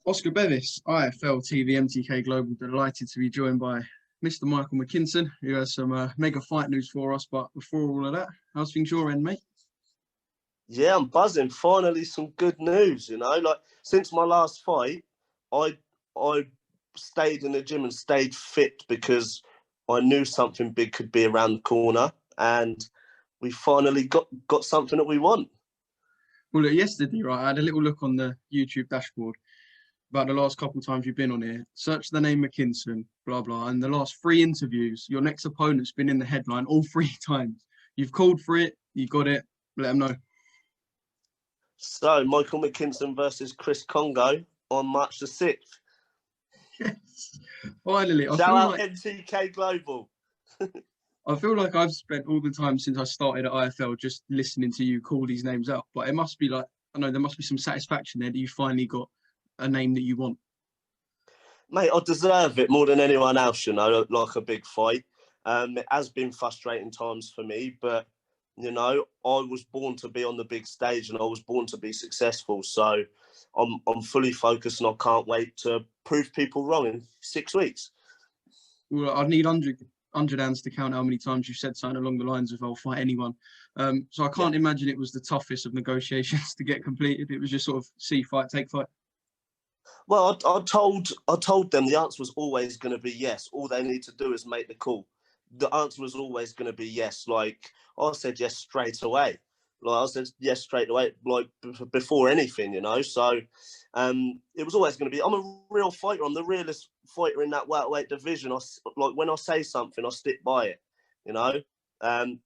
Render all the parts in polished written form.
Oscar Bevis, IFL TV MTK Global, delighted to be joined by Mr. Michael Mckinson, who has some mega fight news for us. But before all of that, how's things your end, mate? Yeah, I'm buzzing. Finally, some good news, Like, since my last fight, I stayed in the gym and stayed fit because I knew something big could be around the corner, and we finally got something that we want. Well, look, yesterday, right, I had a little look on the YouTube dashboard about the last couple of times you've been on here. Search the name Mckinson, blah, blah. And the last 3 interviews, your next opponent's been in the headline all 3 times. You've called for it, you got it, let them know. So, Michael Mckinson versus Chris Kongo on March the 6th. Yes, finally. Shout out MTK Global. I feel like I've spent all the time since I started at IFL just listening to you call these names out. But it must be like, I know there must be some satisfaction there that you finally got a name that you want. Mate, I deserve it more than anyone else, like a big fight. It has been frustrating times for me, but, I was born to be on the big stage and I was born to be successful. So I'm fully focused and I can't wait to prove people wrong in 6 weeks. Well, I'd need 100 hands to count how many times you've said something along the lines of I'll fight anyone. So I can't imagine it was the toughest of negotiations to get completed. It was just sort of see fight, take fight. Well, I told them the answer was always going to be yes. All they need to do is make the call. The answer was always going to be yes. Like, I said yes straight away. Like, I said yes straight away, like before anything, So it was always going to be. I'm a real fighter. I'm the realest fighter in that welterweight division. When I say something, I stick by it.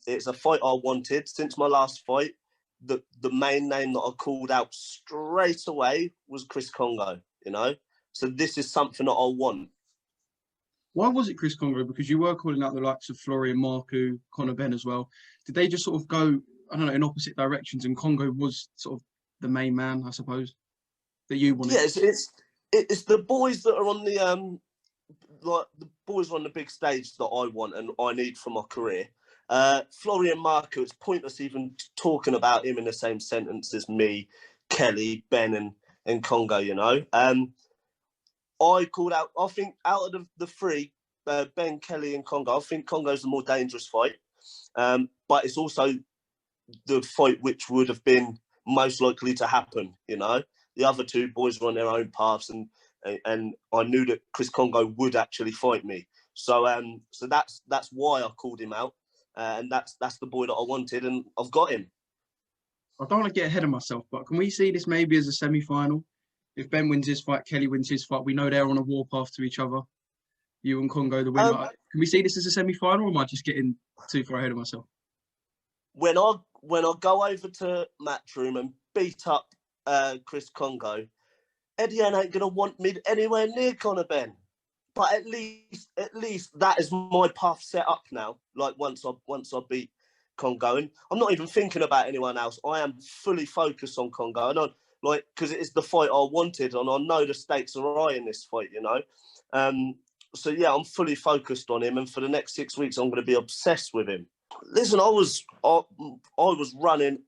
It's a fight I wanted since my last fight. The main name that I called out straight away was Chris Kongo. So this is something that I want. Why was it Chris Kongo? Because you were calling out the likes of Florian Marku, Conor Benn as well. Did they just sort of go, I don't know, in opposite directions, and Kongo was sort of the main man, I suppose, that you wanted? Yeah, it's the boys that are on the boys on the big stage that I want and I need for my career. Florian Marku, it's pointless even talking about him in the same sentence as me, Kelly, Ben, and Kongo. I called out. I think out of the 3, Ben, Kelly, and Kongo, I think Kongo's the more dangerous fight. But it's also the fight which would have been most likely to happen. The other 2 boys were on their own paths, and I knew that Chris Kongo would actually fight me. So that's why I called him out, and that's the boy that I wanted, and I've got him. I don't want to get ahead of myself, but can we see this maybe as a semi-final? If Ben wins his fight, Kelly wins his fight, we know they're on a warpath to each other. You and Kongo, the winner. Can we see this as a semi-final, or am I just getting too far ahead of myself? When I go over to Matchroom and beat up Chris Kongo, Eddie ain't going to want me anywhere near Conor Benn. But at least that is my path set up now. Like once I beat Kongo, and I'm not even thinking about anyone else. I am fully focused on Kongo, and because it is the fight I wanted, and I know the stakes are high in this fight. So yeah, I'm fully focused on him, and for the next 6 weeks, I'm going to be obsessed with him. Listen, I was running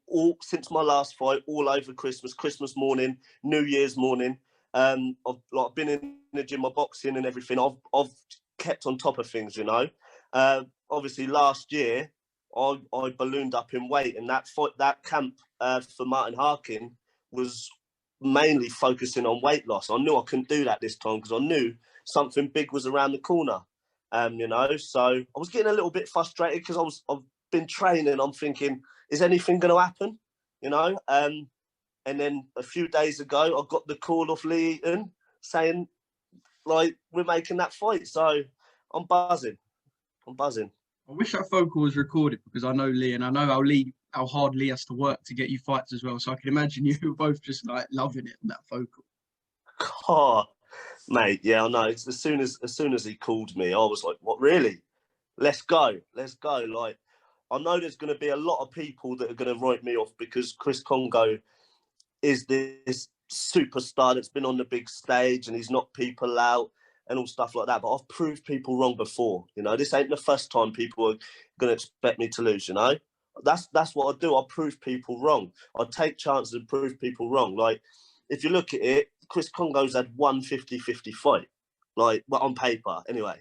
since my last fight all over Christmas morning, New Year's morning. I've been in the gym, my boxing and everything. I've kept on top of things, Obviously, last year I ballooned up in weight, and that camp for Martin Harkin was mainly focusing on weight loss. I knew I couldn't do that this time because I knew something big was around the corner. So I was getting a little bit frustrated because I've been training. I'm thinking, is anything going to happen? And then a few days ago, I got the call off Lee Eaton saying, like, we're making that fight. So I'm buzzing. I wish that phone call was recorded because I know Lee, and I know how hard Lee has to work to get you fights as well. So I can imagine you were both just like loving it in that phone call. Oh, mate, yeah, I know. It's as soon as he called me, I was like, what, really? Let's go. Like, I know there's going to be a lot of people that are going to write me off because Chris Kongo is this superstar that's been on the big stage and he's knocked people out and all stuff like that. But I've proved people wrong before. This ain't the first time people are going to expect me to lose, That's what I do. I prove people wrong. I take chances and prove people wrong. Like, if you look at it, Chris Kongo's had one 50-50 fight, like, well, on paper anyway.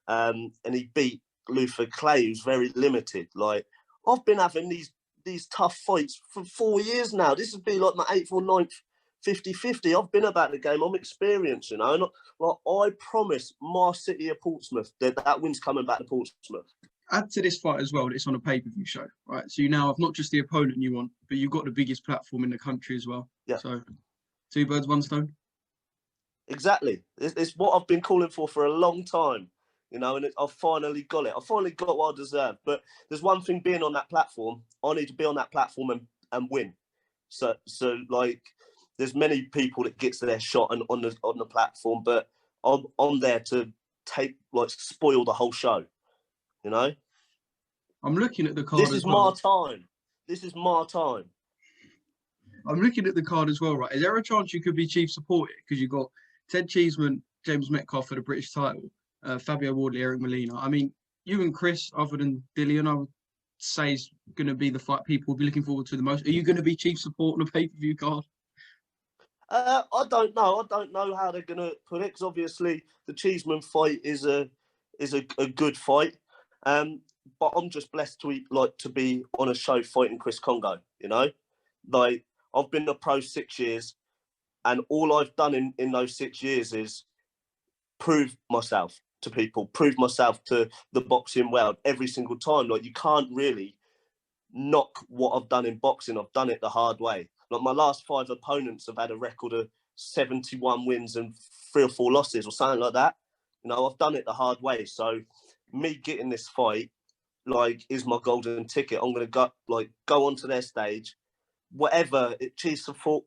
And he beat Luther Clay, who's very limited. Like, I've been having these tough fights for 4 years now. This would be like my 8th or 9th 50-50. I've been about the game. I'm experienced, you know. And like, I promise my city of Portsmouth that win's coming back to Portsmouth. Add to this fight as well that it's on a pay-per-view show, right? So you now have not just the opponent you want, but you've got the biggest platform in the country as well. Yeah. So 2 birds, 1 stone. Exactly. It's what I've been calling for a long time, you know, and I've finally got it. I finally got what I deserve. But there's one thing being on that platform. I need to be on that platform and win. So like, there's many people that gets their shot on the platform, but I'm there to spoil the whole show, you know. I'm looking at the card. This is my time. This is my time. I'm looking at the card as well, right? Is there a chance you could be chief supported? Because you've got Ted Cheeseman, James Metcalf for the British title, Fabio Wardley, Eric Molina. I mean, you and Chris, other than Dillian, I would say is going to be the fight people will be looking forward to the most. Are you going to be chief support on a pay-per-view card? I don't know. I don't know how they're going to put it, because obviously the Cheeseman fight is a good fight. But I'm just blessed to be on a show fighting Chris Kongo, you know? Like, I've been a pro 6 years, and all I've done in those 6 years is prove myself to people, prove myself to the boxing world every single time. Like, you can't really knock what I've done in boxing. I've done it the hard way. Like, my last 5 opponents have had a record of 71 wins and 3 or 4 losses or something like that. You know, I've done it the hard way. So me getting this fight, like, is my golden ticket. I'm going to go onto their stage, whatever, chief support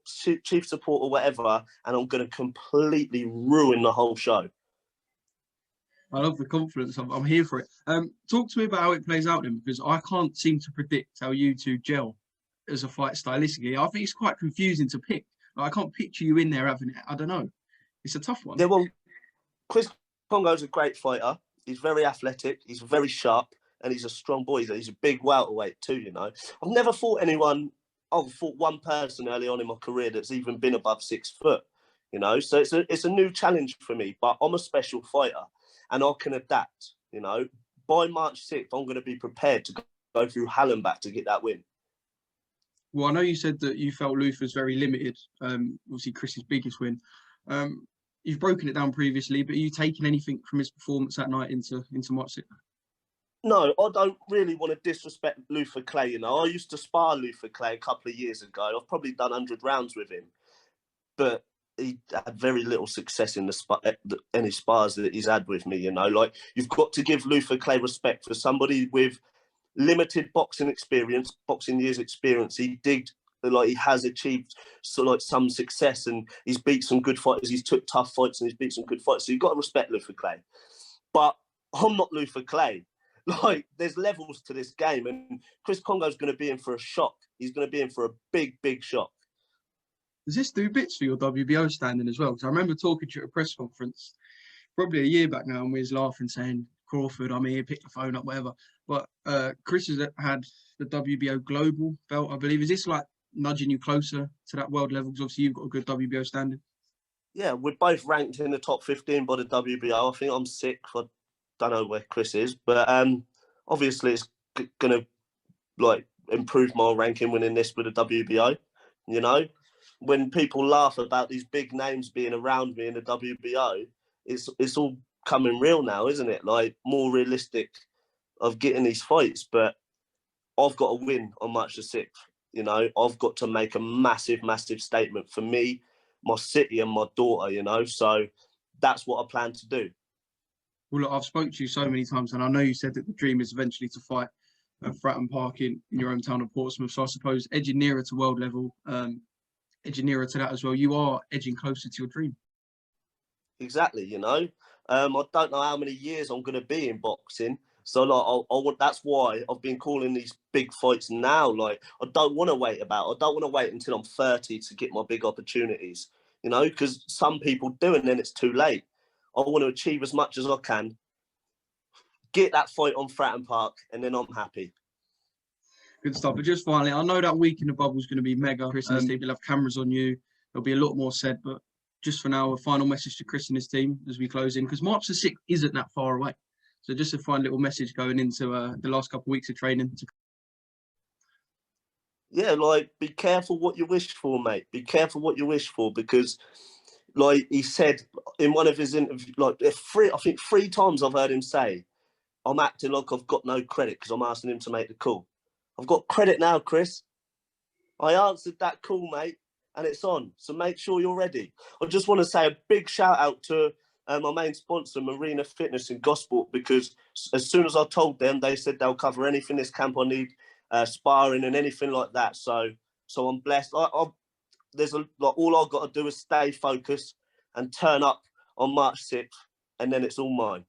or whatever, and I'm going to completely ruin the whole show. I love the confidence. I'm here for it. Talk to me about how it plays out then, because I can't seem to predict how you two gel as a fight stylistically. I think it's quite confusing to pick. Like, I can't picture you in there having it. I don't know. It's a tough one. Yeah, well, Chris Kongo's a great fighter. He's very athletic. He's very sharp, and he's a strong boy. He's a big welterweight too, you know. I've never fought anyone. I've fought one person early on in my career that's even been above 6 foot, you know. So it's a new challenge for me. But I'm a special fighter, and I can adapt. You know, by March 6th, I'm going to be prepared to go through hell and back to get that win. Well, I know you said that you felt Luther's very limited. Obviously, Chris's biggest win. You've broken it down previously, but are you taking anything from his performance that night into March 6th? No, I don't really want to disrespect Luther Clay. You know, I used to spar Luther Clay a couple of years ago. I've probably done 100 rounds with him, but he had very little success in any spars that he's had with me. You know, like, you've got to give Luther Clay respect for somebody with limited boxing years experience. He has achieved some success, and he's beat some good fighters. He's took tough fights and he's beat some good fights. So you've got to respect Luther Clay. But I'm not Luther Clay. Like, there's levels to this game, and Chris Kongo's going to be in for a shock. He's going to be in for a big, big shock. Does this do bits for your WBO standing as well? Because I remember talking to you at a press conference probably a year back now, and we was laughing, saying, Crawford, I'm here, pick the phone up, whatever. But Chris has had the WBO global belt, I believe. Is this like nudging you closer to that world level? Because obviously you've got a good WBO standing. Yeah, we're both ranked in the top 15 by the WBO. I think I'm 6th. I don't know where Chris is, but obviously it's going to improve my ranking winning this with the WBO. You know, when people laugh about these big names being around me in the WBO, it's all coming real now, isn't it? Like, more realistic of getting these fights. But I've got to win on March the 6th. You know, I've got to make a massive, massive statement for me, my city, and my daughter. You know, so that's what I plan to do. Well, look, I've spoken to you so many times, and I know you said that the dream is eventually to fight at Fratton Park in your hometown of Portsmouth. So I suppose edging nearer to world level, edging nearer to that as well, you are edging closer to your dream. Exactly, you know. I don't know how many years I'm going to be in boxing. So, like, that's why I've been calling these big fights now. Like, I don't want to wait until I'm 30 to get my big opportunities, you know, because some people do, and then it's too late. I want to achieve as much as I can, get that fight on Fratton Park, and then I'm happy. Good stuff. But just finally, I know that week in the bubble is going to be mega. Chris and his team will have cameras on you. There'll be a lot more said, but just for now, a final message to Chris and his team as we close in, because March the 6th isn't that far away. So just a fine little message going into the last couple of weeks of training. Yeah, like, be careful what you wish for, mate. Be careful what you wish for, because, like he said in one of his interviews, like I think three times I've heard him say, I'm acting like I've got no credit because I'm asking him to make the call. I've got credit now, Chris. I answered that call, mate, and it's on. So make sure you're ready. I just want to say a big shout out to my main sponsor, Marina Fitness in Gosport, because as soon as I told them, they said they'll cover anything this camp I need, sparring and anything like that. So I'm blessed. All I've got to do is stay focused and turn up on March 6th, and then it's all mine.